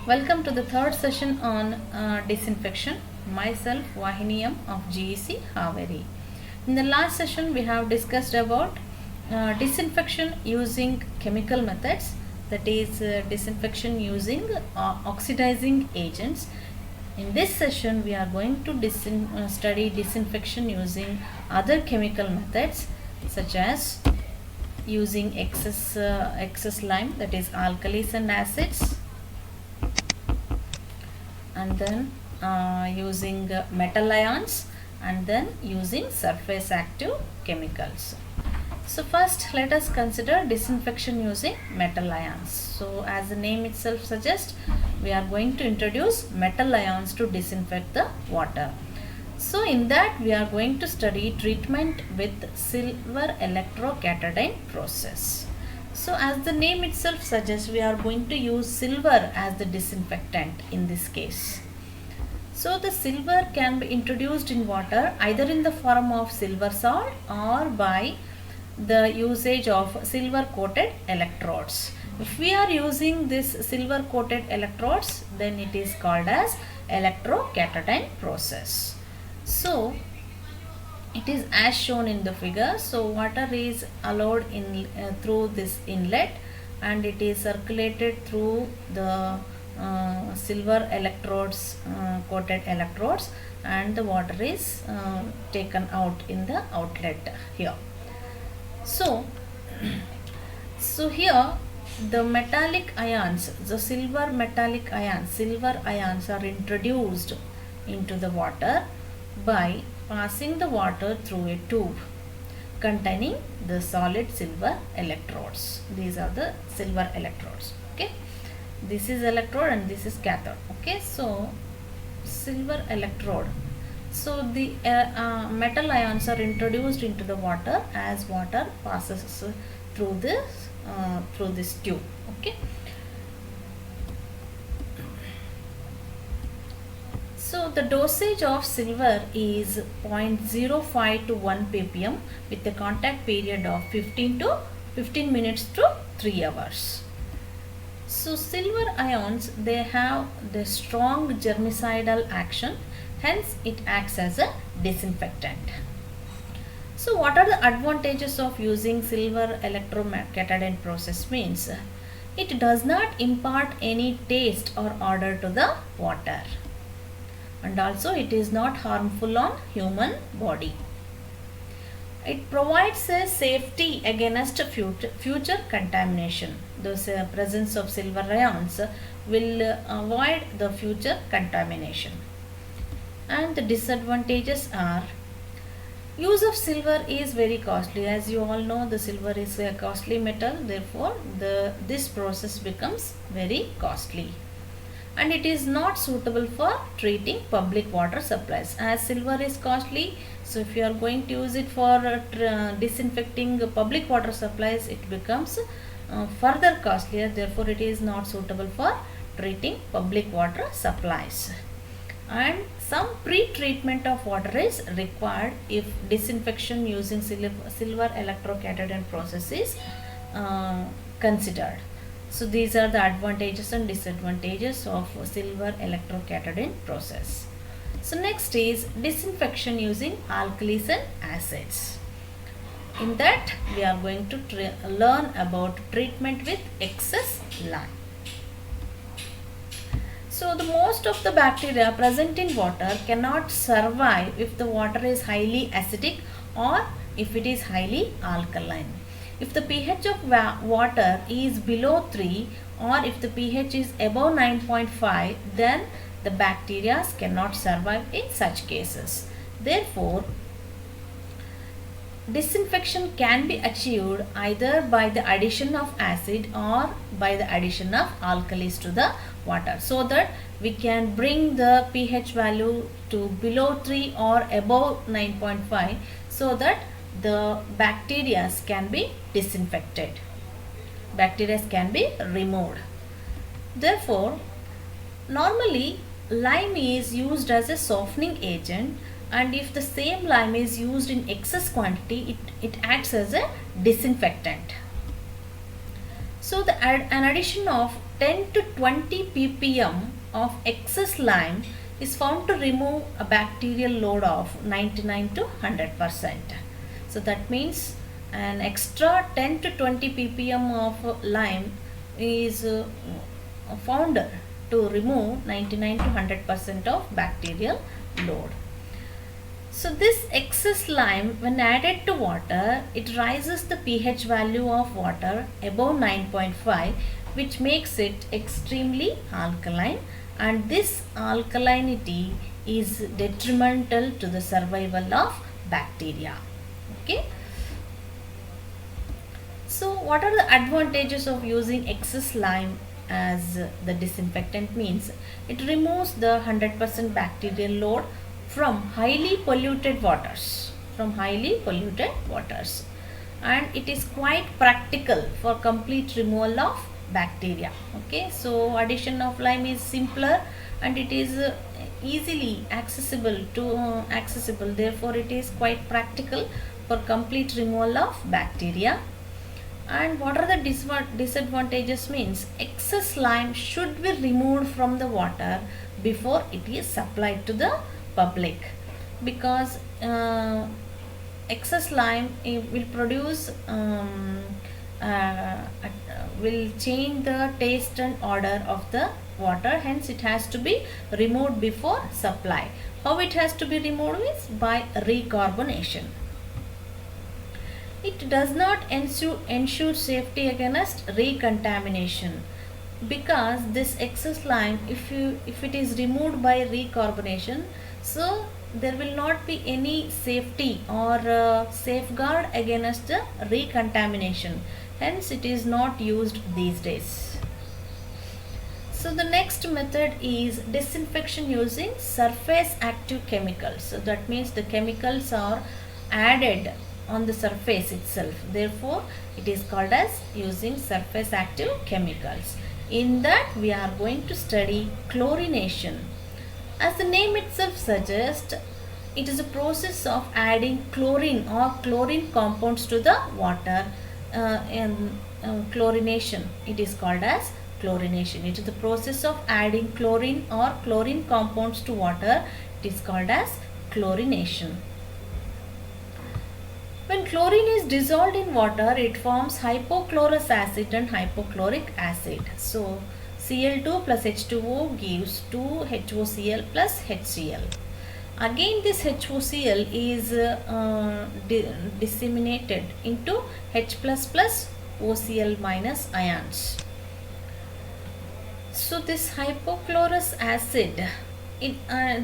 Welcome to the third session on disinfection. Myself Vahiniyam of GEC Haveri. In the last session, we have discussed about disinfection using chemical methods, that is, disinfection using oxidizing agents. In this session, we are going to study disinfection using other chemical methods such as using excess lime, that is alkalis and acids, and then using metal ions, and then using surface active chemicals. So first let us consider disinfection using metal ions. So as the name itself suggests, we are going to introduce metal ions to disinfect the water. So in that we are going to study treatment with silver electrocatadine process. So as the name itself suggests, we are going to use silver as the disinfectant in this case. So the silver can be introduced in water either in the form of silver salt or by the usage of silver coated electrodes. If we are using this silver coated electrodes, then it is called as electrocatadine process. So it is as shown in the figure. So water is allowed in through this inlet, and it is circulated through the silver electrodes, coated electrodes, and the water is taken out in the outlet here. So here the metallic ions, the silver ions are introduced into the water by passing the water through a tube containing the solid silver electrodes. These are the silver electrodes. Okay, this is electrode and this is cathode. Okay, so silver electrode. So the metal ions are introduced into the water as water passes through this tube. Okay. So the dosage of silver is 0.05 to 1 ppm with a contact period of 15 minutes to 3 hours. So silver ions, they have the strong germicidal action, hence it acts as a disinfectant. So what are the advantages of using silver electrocatadine process means? It does not impart any taste or odor to the water, and also it is not harmful on human body. It provides a safety against future contamination. The presence of silver ions will avoid the future contamination. And the disadvantages are, use of silver is very costly. As you all know, the silver is a costly metal, therefore this process becomes very costly. And it is not suitable for treating public water supplies. As silver is costly, so if you are going to use it for disinfecting public water supplies, it becomes further costlier. Therefore, it is not suitable for treating public water supplies. And some pre-treatment of water is required if disinfection using silver electrocatadine process is considered. So these are the advantages and disadvantages of silver electrocatadine process. So next is disinfection using alkalis and acids. In that we are going to learn about treatment with excess lime. So the most of the bacteria present in water cannot survive if the water is highly acidic or if it is highly alkaline. If the pH of water is below 3 or if the pH is above 9.5, then the bacteria cannot survive in such cases. Therefore, disinfection can be achieved either by the addition of acid or by the addition of alkalis to the water, so that we can bring the pH value to below 3 or above 9.5, so that the bacteria can be disinfected, bacteria can be removed. Therefore, normally lime is used as a softening agent, and if the same lime is used in excess quantity, it acts as a disinfectant. So an addition of 10 to 20 ppm of excess lime is found to remove a bacterial load of 99 to 100%. So that means an extra 10 to 20 ppm of lime is found to remove 99 to 100% of bacterial load. So this excess lime, when added to water, it raises the pH value of water above 9.5, which makes it extremely alkaline, and this alkalinity is detrimental to the survival of bacteria. Okay. So what are the advantages of using excess lime as the disinfectant? Means it removes the 100% bacterial load from highly polluted waters, and it is quite practical for complete removal of bacteria. Okay, so addition of lime is simpler and it is easily accessible, therefore it is quite practical for complete removal of bacteria. And what are the disadvantages? Means excess lime should be removed from the water before it is supplied to the public, because excess lime will produce will change the taste and odor of the water, hence it has to be removed before supply. How it has to be removed is by recarbonation. It does not ensure safety against recontamination, because this excess lime, if it is removed by recarbonation, so there will not be any safety or safeguard against the recontamination, hence it is not used these days. So the next method is disinfection using surface active chemicals. So that means the chemicals are added on the surface itself, therefore it is called as using surface active chemicals. In that we are going to study chlorination. As the name itself suggests, it is a process of adding chlorine or chlorine compounds to the water. Chlorination, it is called as chlorination. It is the process of adding chlorine or chlorine compounds to water. It is called as chlorination. When chlorine is dissolved in water, it forms hypochlorous acid and hypochloric acid. So Cl2 plus H2O gives 2HOCl plus HCl. Again this HOCl is disseminated into H++ OCl minus ions. So this hypochlorous acid,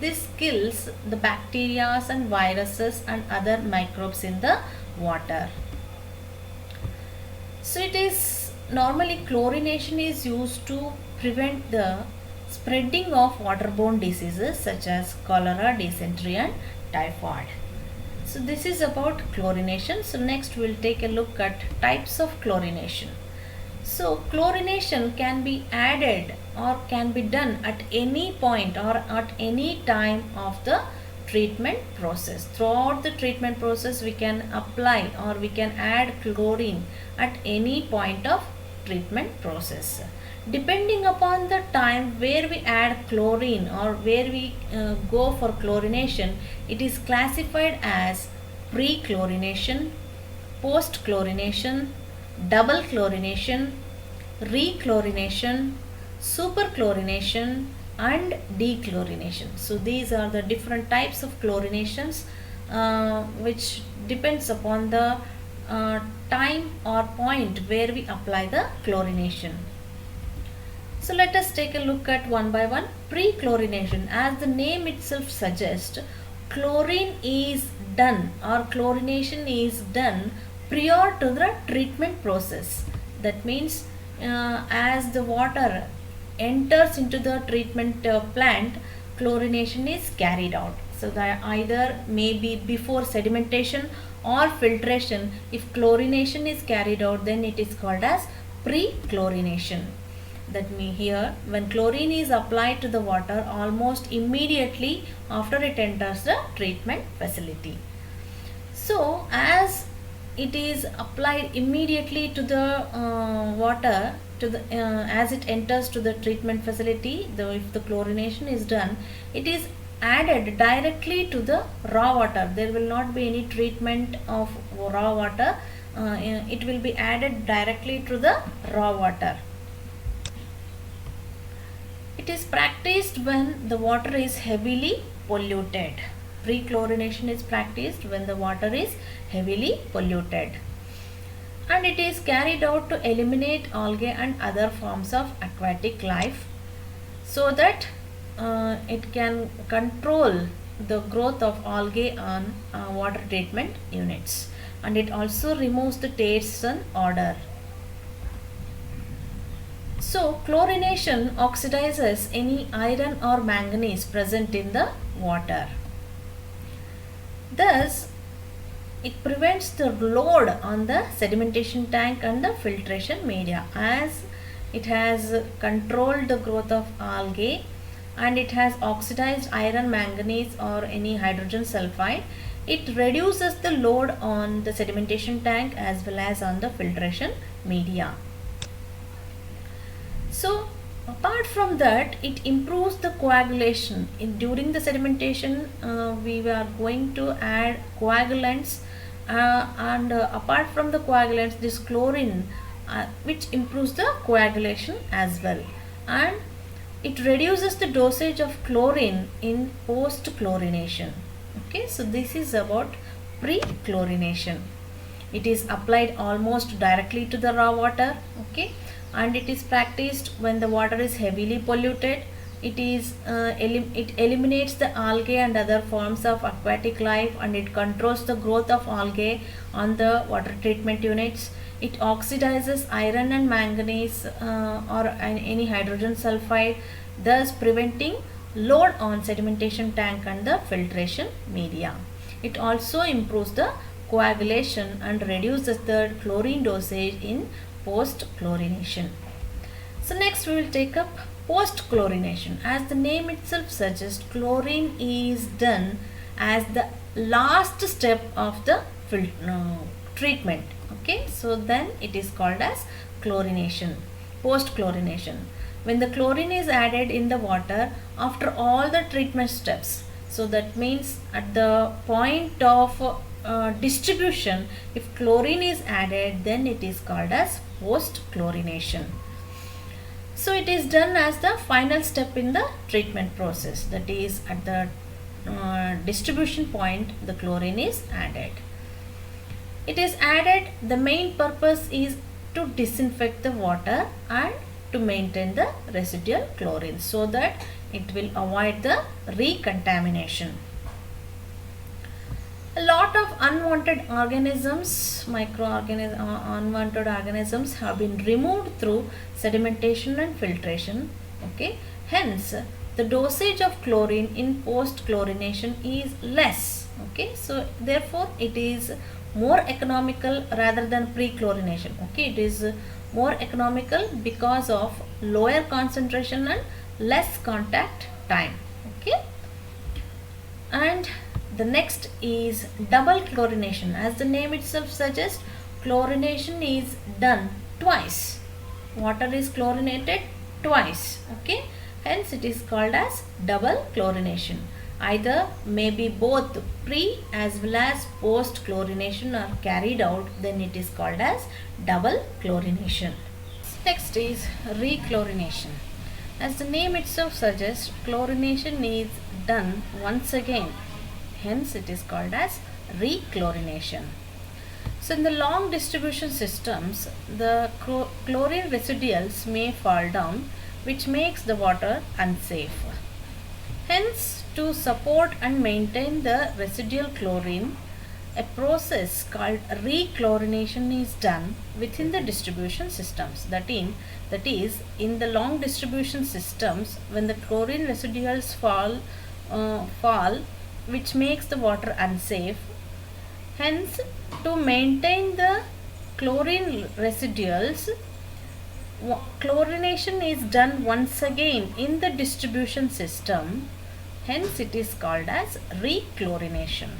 this kills the bacteria and viruses and other microbes in the water. So it is normally chlorination is used to prevent the spreading of waterborne diseases such as cholera, dysentery and typhoid. So this is about chlorination. So next we will take a look at types of chlorination. So chlorination can be added or can be done at any point or at any time of the treatment process. Throughout the treatment process we can apply or we can add chlorine at any point of treatment process. Depending upon the time where we add chlorine or where we go for chlorination, it is classified as pre-chlorination, post-chlorination, double chlorination, rechlorination, superchlorination and dechlorination. So these are the different types of chlorinations which depends upon the time or point where we apply the chlorination. So let us take a look at one by one. Pre-chlorination, as the name itself suggests, chlorine is done or chlorination is done prior to the treatment process. That means as the water enters into the treatment plant, chlorination is carried out. So that either may be before sedimentation or filtration. If chlorination is carried out, then it is called as pre-chlorination. That means here when chlorine is applied to the water almost immediately after it enters the treatment facility. So as it is applied immediately to the water, to the as it enters to the treatment facility, if the chlorination is done, it is added directly to the raw water. There will not be any treatment of raw water. It will be added directly to the raw water. It is practiced when the water is heavily polluted. Pre-chlorination is practiced when the water is heavily polluted. And it is carried out to eliminate algae and other forms of aquatic life, so that it can control the growth of algae on water treatment units, and it also removes the taste and odor. So chlorination oxidizes any iron or manganese present in the water. Thus, it prevents the load on the sedimentation tank and the filtration media, as it has controlled the growth of algae and it has oxidized iron, manganese or any hydrogen sulfide. It reduces the load on the sedimentation tank as well as on the filtration media. So apart from that, it improves the coagulation. During the sedimentation, we are going to add coagulants, and apart from the coagulants, this chlorine which improves the coagulation as well, and it reduces the dosage of chlorine in post chlorination. Okay, so this is about pre-chlorination. It is applied almost directly to the raw water. Okay, and it is practiced when the water is heavily polluted. It eliminates the algae and other forms of aquatic life, and it controls the growth of algae on the water treatment units. It oxidizes iron and manganese or any hydrogen sulfide, thus preventing load on sedimentation tank and the filtration media. It also improves the coagulation and reduces the chlorine dosage in post chlorination. So next we will take up post chlorination. As the name itself suggests, chlorine is done as the last step of the treatment. Okay, so then it is called as chlorination, post chlorination, when the chlorine is added in the water after all the treatment steps. So that means at the point of distribution, if chlorine is added, then it is called as post chlorination. So it is done as the final step in the treatment process, that is at the distribution point the chlorine is added. It is added, the main purpose is to disinfect the water and to maintain the residual chlorine, so that it will avoid the recontamination. A lot of unwanted organisms, unwanted organisms have been removed through sedimentation and filtration. Okay, hence the dosage of chlorine in post chlorination is less. Okay, so therefore it is more economical rather than pre-chlorination. Okay, it is more economical because of lower concentration and less contact time. Okay, and the next is double chlorination. As the name itself suggests, chlorination is done twice. Water is chlorinated twice. Okay, hence it is called as double chlorination. Either maybe both pre as well as post chlorination are carried out, then it is called as double chlorination. Next is rechlorination. As the name itself suggests, chlorination is done once again, hence it is called as rechlorination. So in the long distribution systems, the chlorine residuals may fall down, which makes the water unsafe. Hence, to support and maintain the residual chlorine, a process called rechlorination is done within the distribution systems. That is, in the long distribution systems, when the chlorine residuals fall, which makes the water unsafe. Hence, to maintain the chlorine residuals, chlorination is done once again in the distribution system. Hence, it is called as rechlorination.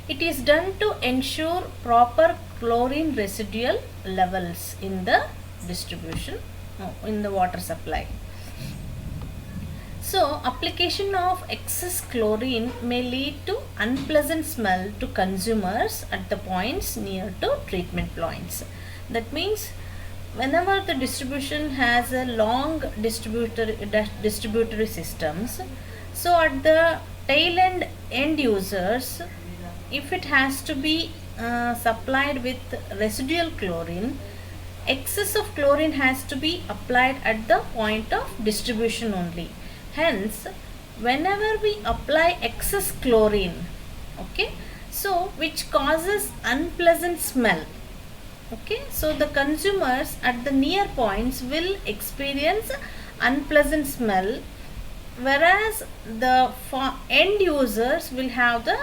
It is done to ensure proper chlorine residual levels in the distribution in the water supply. So, application of excess chlorine may lead to unpleasant smell to consumers at the points near to treatment points. That means whenever the distribution has a long distributory systems, so at the tail end users, if it has to be supplied with residual chlorine, excess of chlorine has to be applied at the point of distribution only. Hence, whenever we apply excess chlorine, okay, so which causes unpleasant smell, okay, so the consumers at the near points will experience unpleasant smell, whereas the end users will have the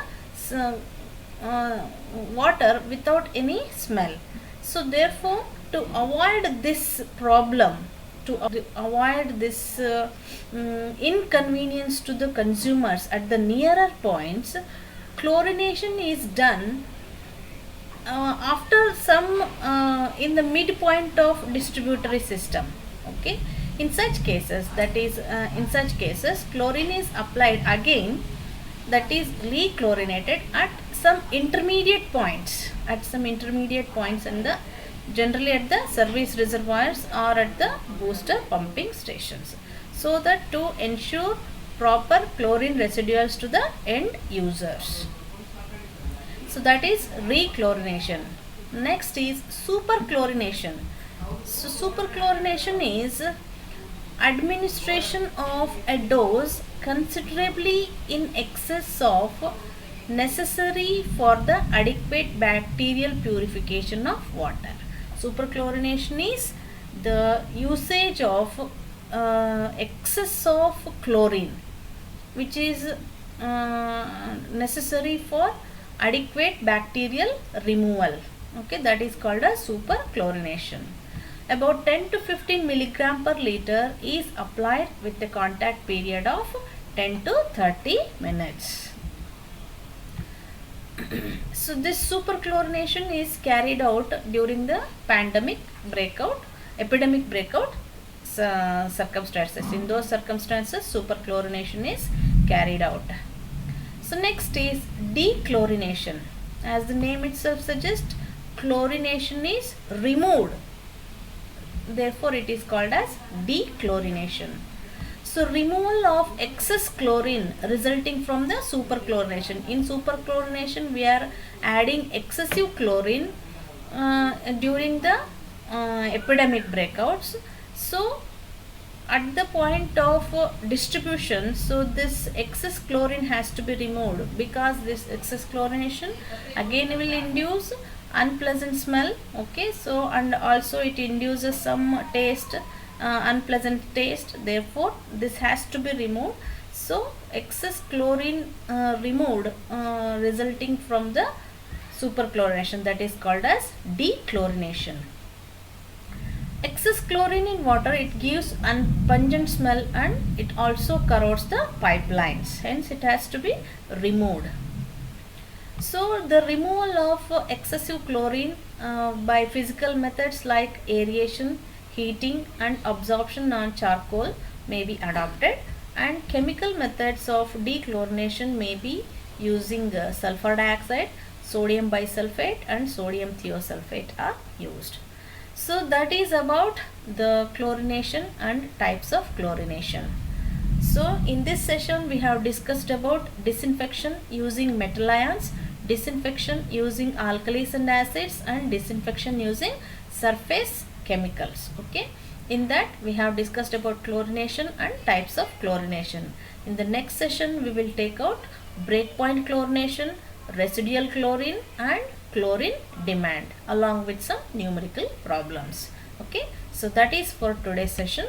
water without any smell. So therefore, to avoid this problem, to avoid this inconvenience to the consumers at the nearer points, chlorination is done after some in the midpoint of distributory system. Okay, in such cases, that is in such cases chlorine is applied again, that is rechlorinated at some intermediate points, in the generally at the service reservoirs or at the booster pumping stations, so that to ensure proper chlorine residuals to the end users. So that is rechlorination. Next is superchlorination. So superchlorination is administration of a dose considerably in excess of necessary for the adequate bacterial purification of water. Superchlorination is the usage of excess of chlorine which is necessary for adequate bacterial removal. Okay, that is called as superchlorination. About 10 to 15 milligram per liter is applied with a contact period of 10 to 30 minutes. So this superchlorination is carried out during the epidemic breakout circumstances. In those circumstances, superchlorination is carried out. So next is dechlorination. As the name itself suggests, chlorination is removed. Therefore, it is called as dechlorination. So removal of excess chlorine resulting from the superchlorination. In superchlorination, we are adding excessive chlorine during the epidemic breakouts. So at the point of distribution, so this excess chlorine has to be removed, because this excess chlorination again will induce unpleasant smell. Okay, so and also it induces some taste, unpleasant taste. Therefore, this has to be removed. So excess chlorine removed resulting from the superchlorination, that is called as dechlorination. Excess chlorine in water, it gives pungent smell and it also corrodes the pipelines. Hence, it has to be removed. So the removal of excessive chlorine by physical methods like aeration, heating and absorption on charcoal may be adopted, and chemical methods of dechlorination may be using sulfur dioxide, sodium bisulfate and sodium thiosulfate are used. So that is about the chlorination and types of chlorination. So in this session we have discussed about disinfection using metal ions, disinfection using alkalis and acids, and disinfection using surface chemicals. Okay, in that we have discussed about chlorination and types of chlorination. In the next session we will take out breakpoint chlorination, residual chlorine and chlorine demand along with some numerical problems. Okay, so that is for today's session.